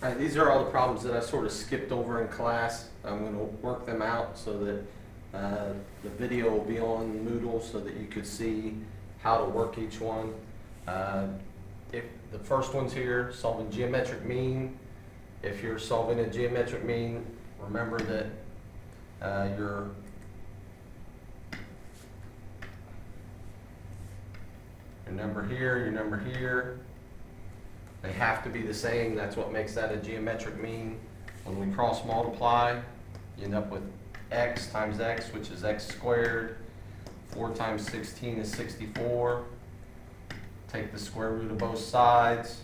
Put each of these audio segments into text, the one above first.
All right, these are all the problems that I sort of skipped over in class. I'm going to work them out so that the video will be on Moodle so that you could see how to work each one. If the first one's here, solving geometric mean. If you're solving a geometric mean, remember that your number here, your number here, they have to be the same. That's what makes that a geometric mean. When we cross multiply, you end up with x times x, which is x squared. 4 times 16 is 64. Take the square root of both sides.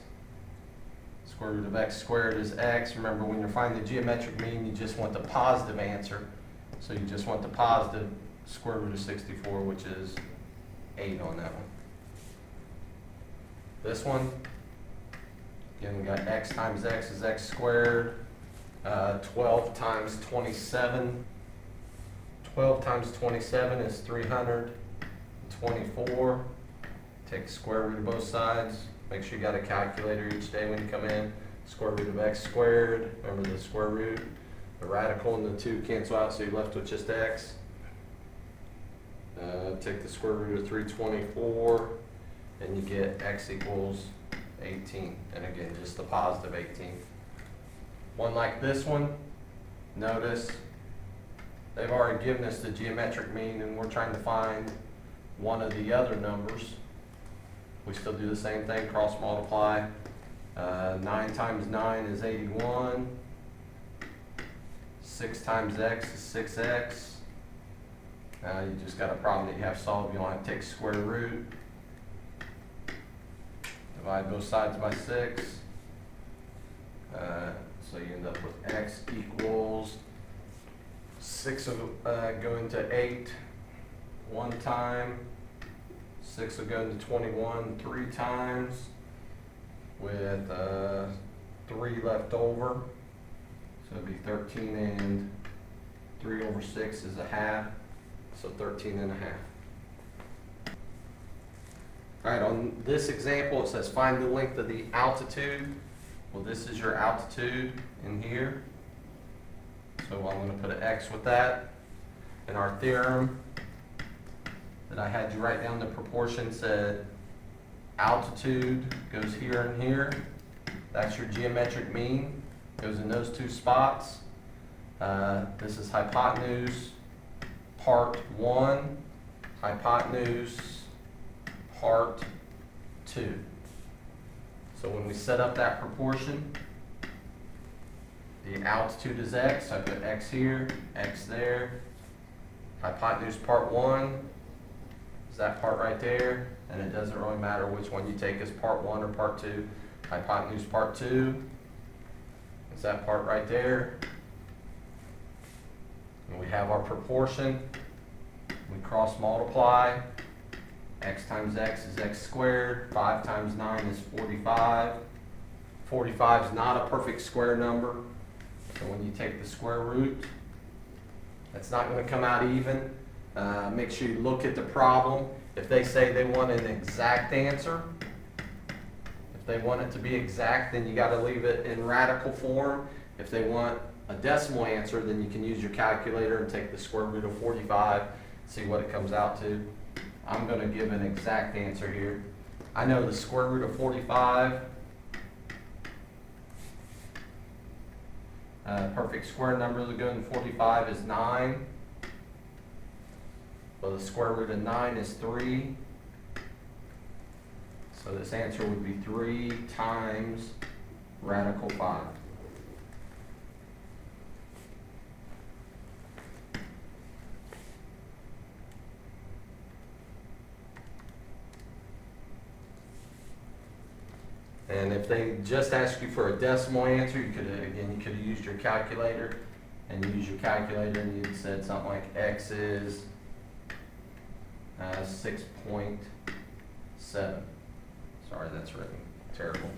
Square root of x squared is x. Remember, when you're finding the geometric mean, you just want the positive answer. So you just want the positive square root of 64, which is 8 on that one. This one, again, we got x times x is x squared. 12 times 27. 12 times 27 is 324. Take the square root of both sides. Make sure you got a calculator each day when you come in. Square root of x squared. Remember the square root. The radical and the 2 cancel out, so you're left with just x. Take the square root of 324, and you get x equals 18. And again, just the positive 18. One like this one, notice they've already given us the geometric mean, and we're trying to find one of the other numbers. We still do the same thing, cross multiply. 9 times 9 is 81. 6 times x is 6x. You just got a problem that you have to solve. You don't have to take square root. Divide both sides by 6. So you end up with x equals 6 will go into 8 one time. 6 will go into 21 3 times with 3 left over. So it'd be 13 and 3 over 6 is a half. So 13 and a half. All right, on this example, it says find the length of the altitude. Well, this is your altitude in here. So I'm going to put an X with that. And our theorem that I had you write down the proportion said altitude goes here and here. That's your geometric mean. Goes in those 2 spots. This is hypotenuse part 1, hypotenuse part 2. So when we set up that proportion, the altitude is x. I put x here, x there. Hypotenuse part 1 is that part right there, and it doesn't really matter which one you take as part 1 or part 2. Hypotenuse part 2 is that part right there. And we have our proportion. We cross multiply. X times x is x squared. 5 times 9 is 45. 45 is not a perfect square number. So when you take the square root, it's not going to come out even. Make sure you look at the problem. If they say they want an exact answer, if they want it to be exact, then you got to leave it in radical form. If they want a decimal answer, then you can use your calculator and take the square root of 45, see what it comes out to. I'm going to give an exact answer here. I know the square root of 45, perfect square number that goes in 45 is 9. So the square root of 9 is 3. So this answer would be 3 times radical 5. And if they just ask you for a decimal answer, you could have used your calculator, and you use your calculator and you'd said something like x is 6.7. Sorry, that's written terrible.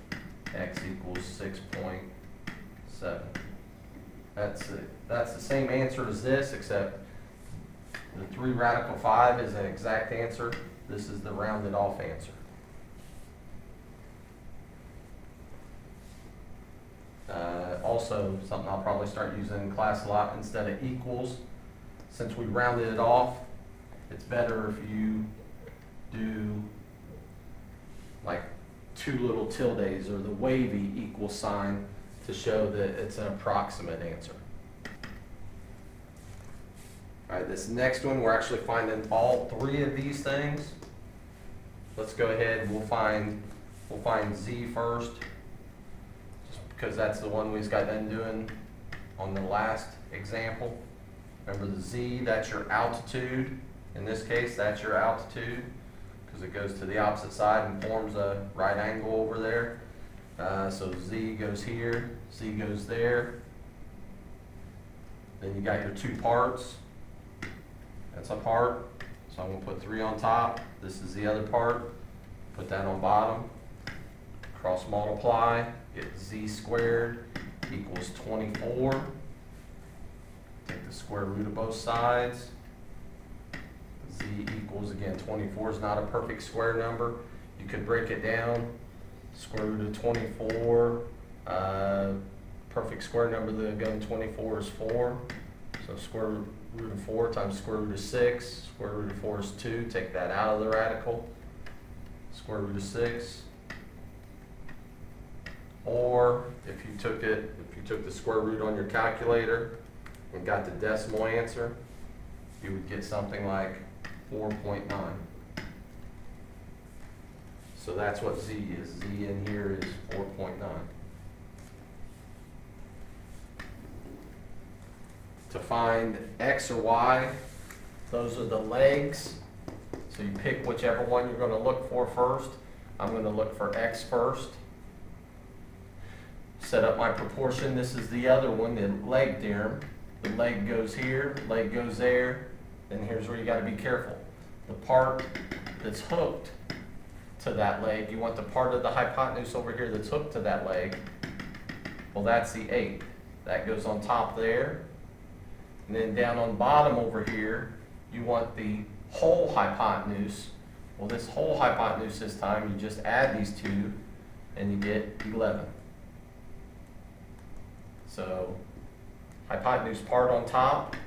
X equals 6.7. That's the same answer as this, except the 3 radical 5 is an exact answer. This is the rounded off answer. also something I'll probably start using in class a lot instead of equals. Since we rounded it off, it's better if you do like two little tildes or the wavy equal sign to show that it's an approximate answer. All right, this next one, we're actually finding all three of these things. Let's go ahead, we'll find Z first, just because that's the one we just got done doing on the last example. Remember the Z, that's your altitude. In this case, that's your altitude, because it goes to the opposite side and forms a right angle over there. So Z goes here, Z goes there. Then you got your two parts. That's a part, so I'm going to put 3 on top. This is the other part. Put that on bottom. Cross multiply, get Z squared equals 24. Take the square root of both sides. Z equals, again, 24 is not a perfect square number. You could break it down. Square root of 24, perfect square number that goes in 24 is 4. So square root of 4 times square root of 6. Square root of 4 is 2. Take that out of the radical. Square root of 6. Or if you took the square root on your calculator and got the decimal answer, you would get something like 4.9. So that's what Z is. Z in here is 4.9. To find X or Y, those are the legs. So you pick whichever one you're going to look for first. I'm going to look for X first. Set up my proportion. This is the other one, the leg theorem. The leg goes here, leg goes there. Then here's where you got to be careful. The part that's hooked to that leg, you want the part of the hypotenuse over here that's hooked to that leg. Well, that's the 8. That goes on top there. And then down on bottom over here, you want the whole hypotenuse. Well, this whole hypotenuse this time, you just add these two and you get 11. So hypotenuse part on top,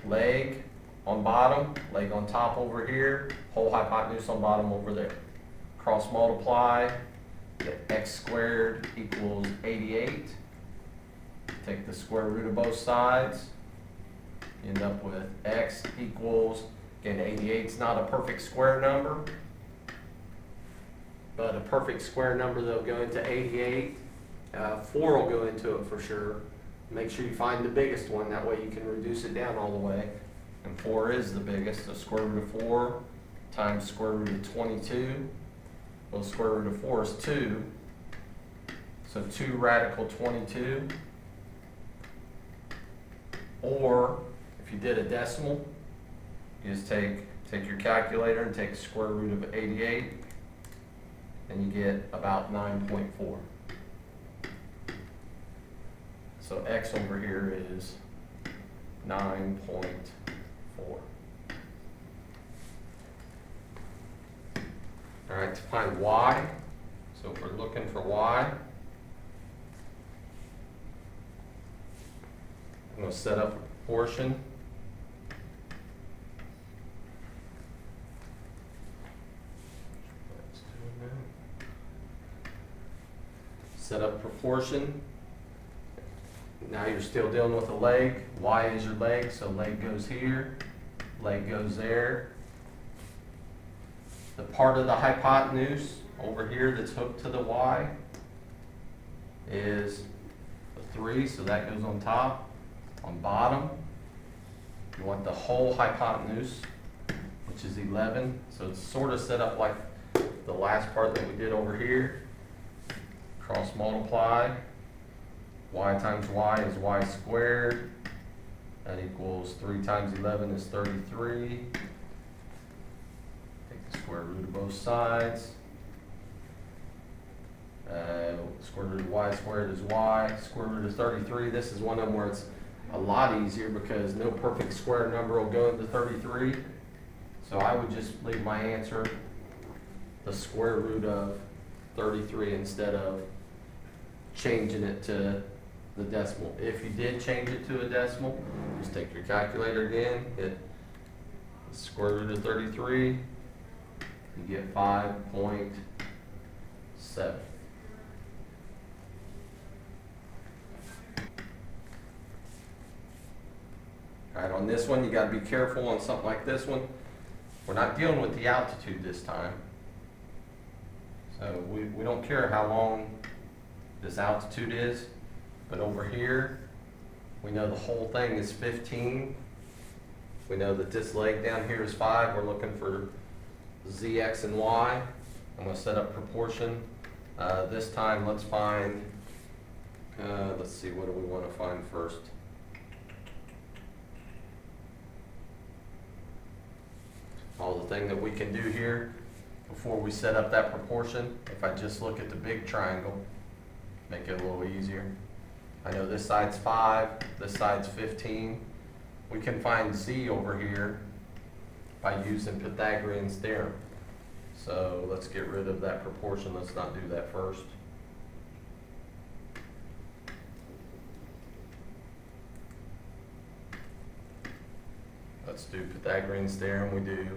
leg on bottom, leg on top over here, whole hypotenuse on bottom over there. Cross multiply, get x squared equals 88. Take the square root of both sides. You end up with x equals, again, 88 is not a perfect square number, but a perfect square number that'll go into 88. 4 will go into it for sure. Make sure you find the biggest one, that way you can reduce it down all the way. And 4 is the biggest, so square root of 4 times square root of 22. Well, square root of 4 is 2, so 2 radical 22. Or if you did a decimal, you just take your calculator and take square root of 88, and you get about 9.4. So x over here is 9.4. All right, to find y, so if we're looking for y, I'm going to set up a proportion. Set up proportion. Now you're still dealing with a leg. Y is your leg, so leg goes here, leg goes there. The part of the hypotenuse over here that's hooked to the Y is a 3, so that goes on top. On bottom, you want the whole hypotenuse, which is 11. So it's sort of set up like the last part that we did over here. Cross multiply. Y times y is y squared. That equals 3 times 11 is 33. Take the square root of both sides. Square root of y squared is y. Square root of 33, this is one of them where it's a lot easier because no perfect square number will go into 33. So I would just leave my answer the square root of 33 instead of changing it to the decimal. If you did change it to a decimal, just take your calculator again, hit the square root of 33, you get 5.7. Alright, on this one, you gotta be careful on something like this one. We're not dealing with the altitude this time. So we don't care how long this altitude is, but over here, we know the whole thing is 15. We know that this leg down here is 5. We're looking for z, x, and y. I'm going to set up proportion. This time, let's find, let's see, what do we want to find first? The thing that we can do here before we set up that proportion, if I just look at the big triangle, make it a little easier. I know this side's 5, this side's 15. We can find z over here by using Pythagorean's theorem. So let's get rid of that proportion. Let's not do that first. Let's do Pythagorean's theorem. We do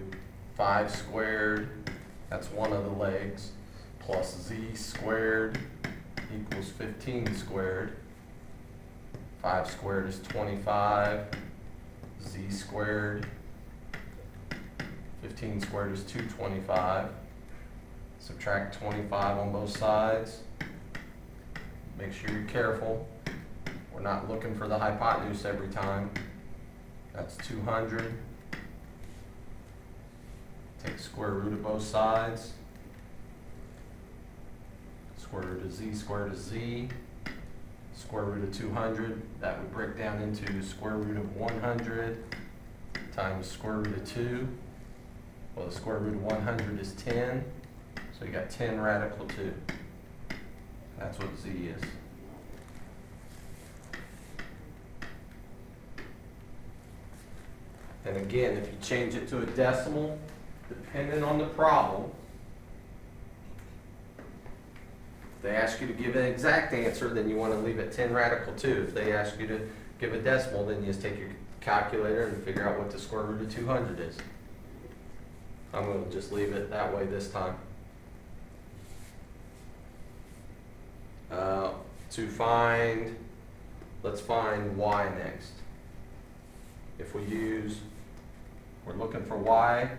5 squared, that's one of the legs, plus z squared equals 15 squared. 5 squared is 25, z squared, 15 squared is 225. Subtract 25 on both sides. Make sure you're careful. We're not looking for the hypotenuse every time. That's 200. Take square root of both sides. Square root of z squared is z. Square root of 200, that would break down into square root of 100 times square root of 2. Well, the square root of 100 is 10, so you got 10 radical 2. That's what z is. And again, if you change it to a decimal, depending on the problem, if they ask you to give an exact answer, then you want to leave it 10 radical 2. If they ask you to give a decimal, then you just take your calculator and figure out what the square root of 200 is. I'm going to just leave it that way this time. To find, let's find y next. If we use, we're looking for y,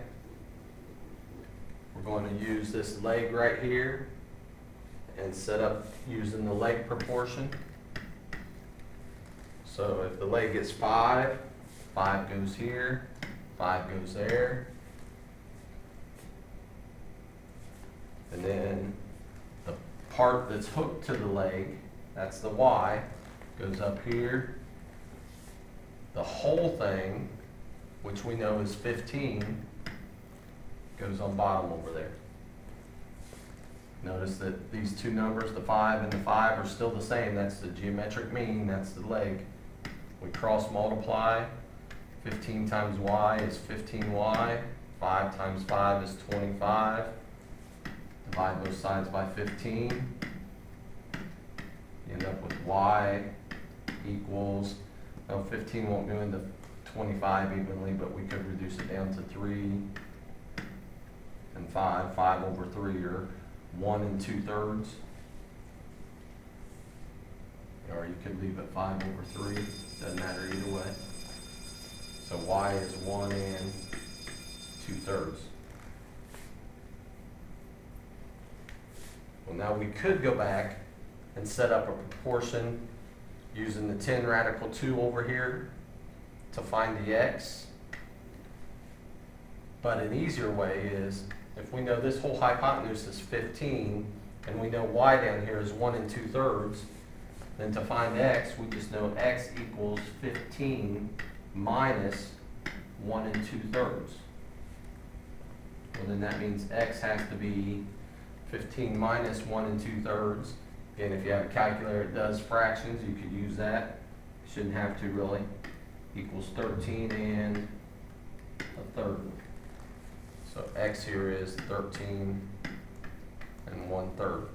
we're going to use this leg right here and set up using the leg proportion. So if the leg is 5, 5 goes here, 5 goes there. And then the part that's hooked to the leg, that's the y, goes up here. The whole thing, which we know is 15, goes on bottom over there. Notice that these two numbers, the 5 and the 5, are still the same. That's the geometric mean, that's the leg. We cross multiply. 15 times y is 15y. 5 times 5 is 25. Divide both sides by 15. You end up with y equals, no, 15 won't go into 25 evenly, but we could reduce it down to 3 and 5. 5 over 3 are 1 2/3. Or you could leave it 5 over 3. Doesn't matter either way. So y is 1 2/3. Well, now we could go back and set up a proportion using the 10 radical 2 over here to find the x. But an easier way is, if we know this whole hypotenuse is 15, and we know y down here is 1 2/3, then to find x, we just know x equals 15 minus 1 2/3. Well, then that means x has to be 15 minus 1 2/3. Again, if you have a calculator that does fractions, you could use that. You shouldn't have to really. Equals 13 1/3. So x here is 13 1/3.